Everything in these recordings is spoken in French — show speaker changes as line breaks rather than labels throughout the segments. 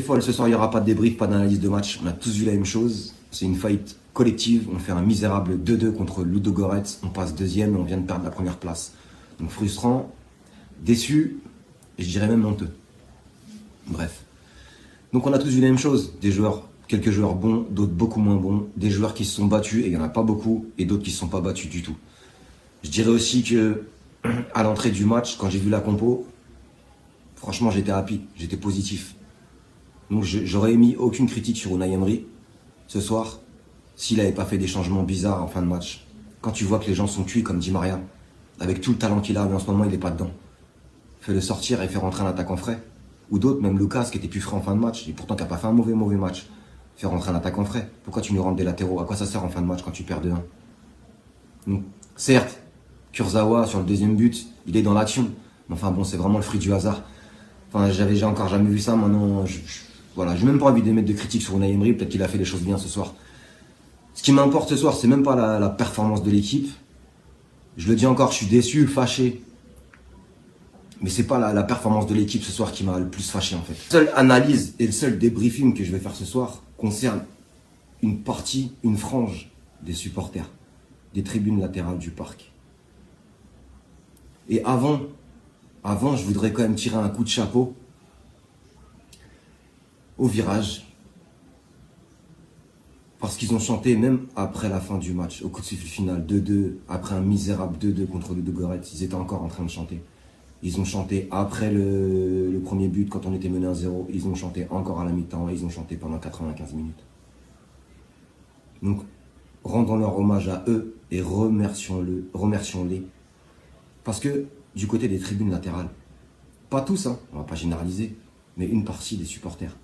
folle. Ce soir, il n'y aura pas de débrief, pas d'analyse de match. On a tous vu la même chose. C'est une fight collective. On fait un misérable 2-2 contre Ludogorets. On passe deuxième et on vient de perdre la première place. Donc frustrant, déçu, et je dirais même honteux. Bref. Donc on a tous vu la même chose. Des joueurs, quelques joueurs bons, d'autres beaucoup moins bons. Des joueurs qui se sont battus, et il n'y en a pas beaucoup, et d'autres qui ne se sont pas battus du tout. Je dirais aussi que, à l'entrée du match, quand j'ai vu la compo, franchement j'étais happy, j'étais positif. Donc j'aurais émis aucune critique sur Unai Emery ce soir s'il n'avait pas fait des changements bizarres en fin de match. Quand tu vois que les gens sont cuits comme Di Maria, avec tout le talent qu'il a, mais en ce moment il n'est pas dedans. Fais-le sortir et fais rentrer un attaquant frais. Ou d'autres, même Lucas qui était plus frais en fin de match, et pourtant qui n'a pas fait un mauvais match. Fais rentrer un attaquant frais. Pourquoi tu nous rentres des latéraux? À quoi ça sert en fin de match quand tu perds 2-1? Donc, certes, Kurzawa sur le deuxième but, il est dans l'action. Mais enfin bon, c'est vraiment le fruit du hasard. Enfin, j'avais encore jamais vu ça, maintenant, voilà, j'ai même pas envie d'émettre de critiques sur Unai Emery, peut-être qu'il a fait les choses bien ce soir. Ce qui m'importe ce soir, c'est même pas la performance de l'équipe. Je le dis encore, je suis déçu, fâché. Mais c'est pas la performance de l'équipe ce soir qui m'a le plus fâché en fait. La seule analyse et le seul débriefing que je vais faire ce soir concerne une partie, une frange des supporters, des tribunes latérales du parc. Et avant, je voudrais quand même tirer un coup de chapeau au virage. Parce qu'ils ont chanté même après la fin du match, au coup de sifflet final, 2-2, après un misérable 2-2 contre le Ludogorets, ils étaient encore en train de chanter. Ils ont chanté après le premier but, quand on était mené 1-0, ils ont chanté encore à la mi-temps, et ils ont chanté pendant 95 minutes. Donc, rendons leur hommage à eux et remercions-les. Parce que, du côté des tribunes latérales, pas tous, hein, on va pas généraliser, mais une partie des supporters.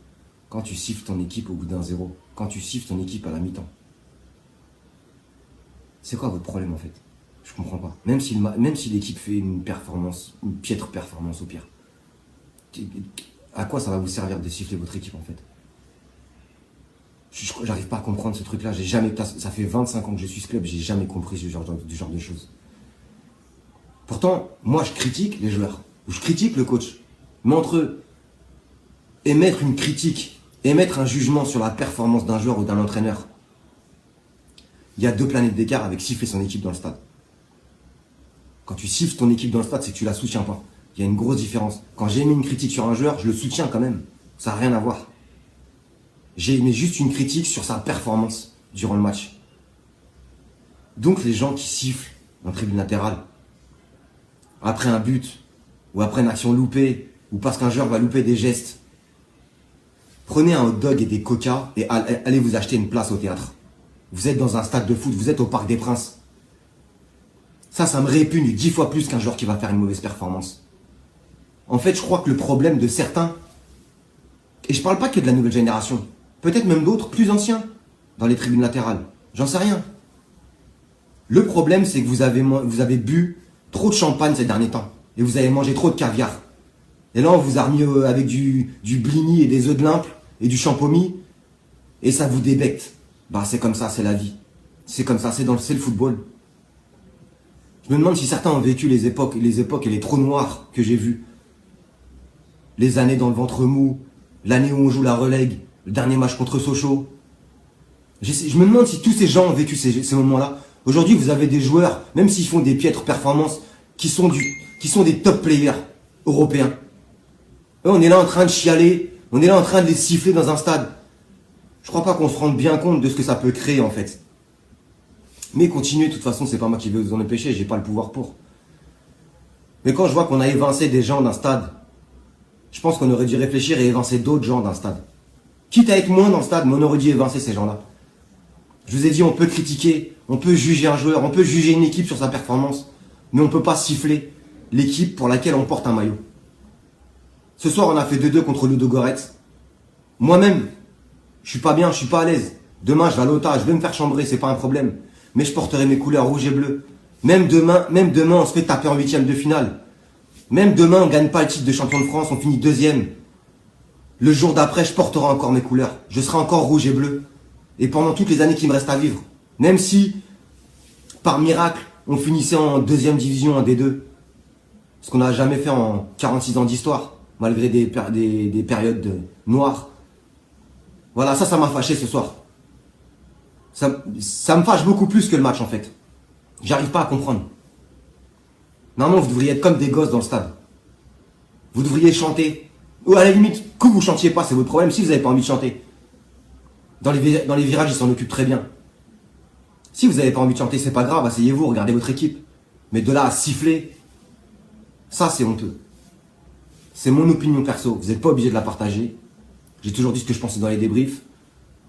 Quand tu siffles ton équipe au bout d'1-0, quand tu siffles ton équipe à la mi-temps, c'est quoi votre problème en fait? Je comprends pas. Même si l'équipe fait une piètre performance au pire, à quoi ça va vous servir de siffler votre équipe en fait? J'arrive pas à comprendre ce truc-là. Ça fait 25 ans que je suis ce club, j'ai jamais compris ce genre de choses. Pourtant, moi je critique les joueurs, ou je critique le coach. Mais entre eux, émettre une critique, émettre un jugement sur la performance d'un joueur ou d'un entraîneur, il y a 2 planètes d'écart avec siffler son équipe dans le stade. Quand tu siffles ton équipe dans le stade, c'est que tu la soutiens pas. Il y a une grosse différence. Quand j'ai mis une critique sur un joueur, je le soutiens quand même. Ça n'a rien à voir. J'ai mis juste une critique sur sa performance durant le match. Donc les gens qui sifflent en tribune latérale, après un but, ou après une action loupée, ou parce qu'un joueur va louper des gestes, prenez un hot dog et des coca et allez vous acheter une place au théâtre. Vous êtes dans un stade de foot, vous êtes au Parc des Princes. Ça me répugne 10 fois plus qu'un joueur qui va faire une mauvaise performance. En fait, je crois que le problème de certains, et je parle pas que de la nouvelle génération, peut-être même d'autres plus anciens, dans les tribunes latérales, j'en sais rien. Le problème, c'est que vous avez bu trop de champagne ces derniers temps, et vous avez mangé trop de caviar. Et là, on vous a remis avec du blini et des œufs de limpe, et du champomis, et ça vous débecte. Bah c'est comme ça, c'est la vie. C'est comme ça, c'est le football. Je me demande si certains ont vécu les époques et les trous noirs que j'ai vus. Les années dans le ventre mou, l'année où on joue la relègue, le dernier match contre Sochaux. Je me demande si tous ces gens ont vécu ces moments-là. Aujourd'hui, vous avez des joueurs, même s'ils font des piètres performances, qui sont des top players européens. Eux, on est là en train de chialer, on est là en train de les siffler dans un stade. Je crois pas qu'on se rende bien compte de ce que ça peut créer en fait. Mais continuez, de toute façon, c'est pas moi qui vais vous en empêcher, j'ai pas le pouvoir pour. Mais quand je vois qu'on a évincé des gens d'un stade, je pense qu'on aurait dû réfléchir et évincer d'autres gens d'un stade. Quitte à être moins dans le stade, mais on aurait dû évincer ces gens-là. Je vous ai dit, on peut critiquer, on peut juger un joueur, on peut juger une équipe sur sa performance, mais on peut pas siffler l'équipe pour laquelle on porte un maillot. Ce soir, on a fait 2-2 contre le Ludogorets. Moi-même, je suis pas bien, je suis pas à l'aise. Demain, je vais à l'OTA, je vais me faire chambrer, c'est pas un problème. Mais je porterai mes couleurs rouge et bleu. Même demain, on se fait taper en 8e de finale. Même demain, on gagne pas le titre de champion de France, on finit 2e. Le jour d'après, je porterai encore mes couleurs. Je serai encore rouge et bleu. Et pendant toutes les années qui me restent à vivre. Même si, par miracle, on finissait en 2e division, en D2. Ce qu'on n'a jamais fait en 46 ans d'histoire. Malgré des périodes noires. Voilà, ça m'a fâché ce soir. Ça me fâche beaucoup plus que le match en fait. J'arrive pas à comprendre. Normalement, vous devriez être comme des gosses dans le stade. Vous devriez chanter. Ou à la limite, que vous chantiez pas, c'est votre problème si vous n'avez pas envie de chanter. Dans les virages, ils s'en occupent très bien. Si vous n'avez pas envie de chanter, c'est pas grave, asseyez-vous, regardez votre équipe. Mais de là à siffler, ça c'est honteux. C'est mon opinion perso, vous n'êtes pas obligé de la partager. J'ai toujours dit ce que je pensais dans les débriefs.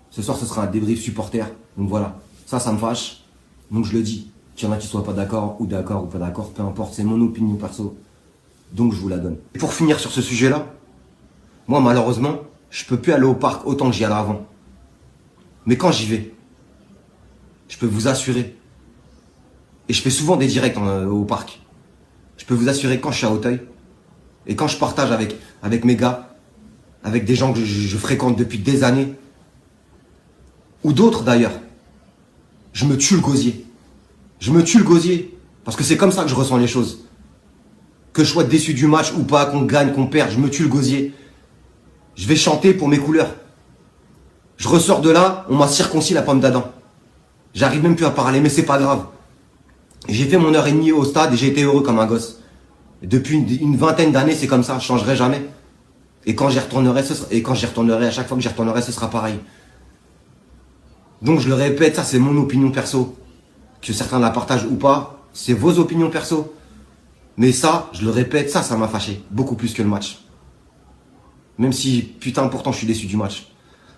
Ce soir, ce sera un débrief supporter. Donc voilà, ça me fâche. Donc je le dis. Qu'il y en a qui soient pas d'accord ou pas d'accord, peu importe, c'est mon opinion perso. Donc je vous la donne. Et pour finir sur ce sujet-là, moi malheureusement, je peux plus aller au parc autant que j'y allais avant. Mais quand j'y vais, je peux vous assurer, et je fais souvent des directs au parc, je peux vous assurer quand je suis à Auteuil, et quand je partage avec mes gars, avec des gens que je fréquente depuis des années, ou d'autres d'ailleurs, je me tue le gosier. Je me tue le gosier, parce que c'est comme ça que je ressens les choses. Que je sois déçu du match ou pas, qu'on gagne, qu'on perde, je me tue le gosier. Je vais chanter pour mes couleurs. Je ressors de là, on m'a circoncis la pomme d'Adam. J'arrive même plus à parler, mais c'est pas grave. J'ai fait mon heure et demie au stade et j'ai été heureux comme un gosse. Et depuis une vingtaine d'années, c'est comme ça, je changerai jamais. Et quand j'y retournerai, à chaque fois que j'y retournerai, ce sera pareil. Donc je le répète, ça c'est mon opinion perso. Que certains la partagent ou pas, c'est vos opinions perso. Mais ça, je le répète, ça m'a fâché. Beaucoup plus que le match. Même si, putain, pourtant je suis déçu du match.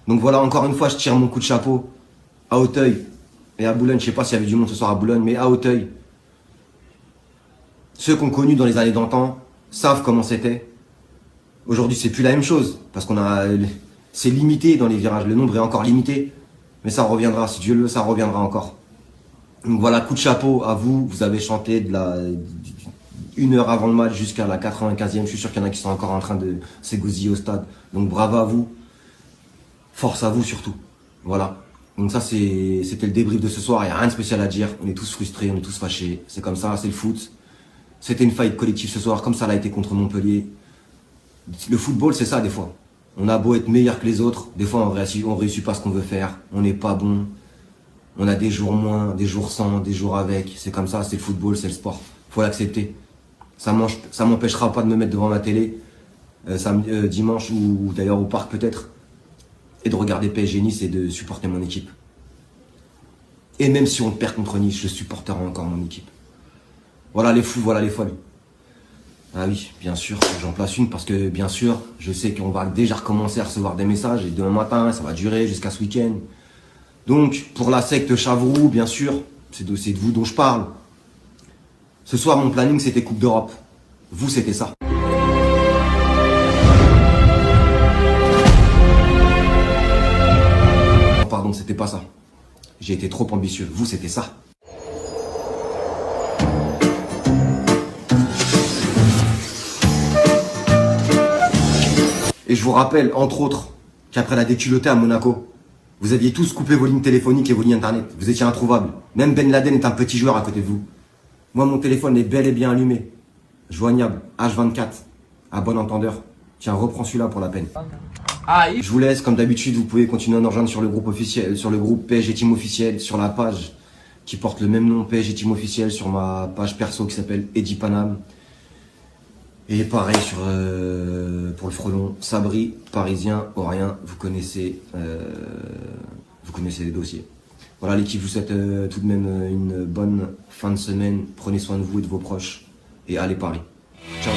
Donc voilà, encore une fois, je tire mon coup de chapeau à Auteuil et à Boulogne. Je sais pas s'il y avait du monde ce soir à Boulogne, mais à Auteuil. Ceux qu'on connu dans les années d'antan savent comment c'était. Aujourd'hui, c'est plus la même chose. Parce c'est limité dans les virages. Le nombre est encore limité. Mais ça reviendra, si Dieu le veut, ça reviendra encore. Donc voilà, coup de chapeau à vous. Vous avez chanté une heure avant le match jusqu'à la 95e. Je suis sûr qu'il y en a qui sont encore en train de s'égosiller au stade. Donc bravo à vous. Force à vous surtout. Voilà. Donc ça, c'était le débrief de ce soir. Il n'y a rien de spécial à dire. On est tous frustrés, on est tous fâchés. C'est comme ça, c'est le foot. C'était une faillite collective ce soir, comme ça l'a été contre Montpellier. Le football, c'est ça des fois. On a beau être meilleur que les autres. Des fois, on réussit pas ce qu'on veut faire. On n'est pas bon. On a des jours moins, des jours sans, des jours avec. C'est comme ça, c'est le football, c'est le sport. Faut l'accepter. Ça m'empêchera pas de me mettre devant ma télé dimanche ou d'ailleurs au parc peut-être et de regarder PSG Nice et de supporter mon équipe. Et même si on perd contre Nice, je supporterai encore mon équipe. Voilà les fous, voilà les folles. Ah oui, bien sûr, j'en place une parce que bien sûr, je sais qu'on va déjà recommencer à recevoir des messages et demain matin, ça va durer jusqu'à ce week-end. Donc, pour la secte Chavroux, bien sûr, c'est de vous dont je parle. Ce soir, mon planning, c'était Coupe d'Europe. Vous, c'était ça. Oh, pardon, c'était pas ça. J'ai été trop ambitieux. Vous, c'était ça. Et je vous rappelle, entre autres, qu'après la déculottée à Monaco, vous aviez tous coupé vos lignes téléphoniques et vos lignes internet. Vous étiez introuvables. Même Ben Laden est un petit joueur à côté de vous. Moi, mon téléphone est bel et bien allumé. Joignable, H24, à bon entendeur. Tiens, reprends celui-là pour la peine. Je vous laisse, comme d'habitude, vous pouvez continuer à nous rejoindre sur le groupe officiel, sur le groupe PSG Team officiel, sur la page qui porte le même nom, PSG Team officiel, sur ma page perso qui s'appelle Eddie Panam. Et pareil pour le frelon, Sabri, Parisien, Orient, vous connaissez les dossiers. Voilà l'équipe, je vous souhaite tout de même une bonne fin de semaine. Prenez soin de vous et de vos proches. Et allez Paris. Ciao.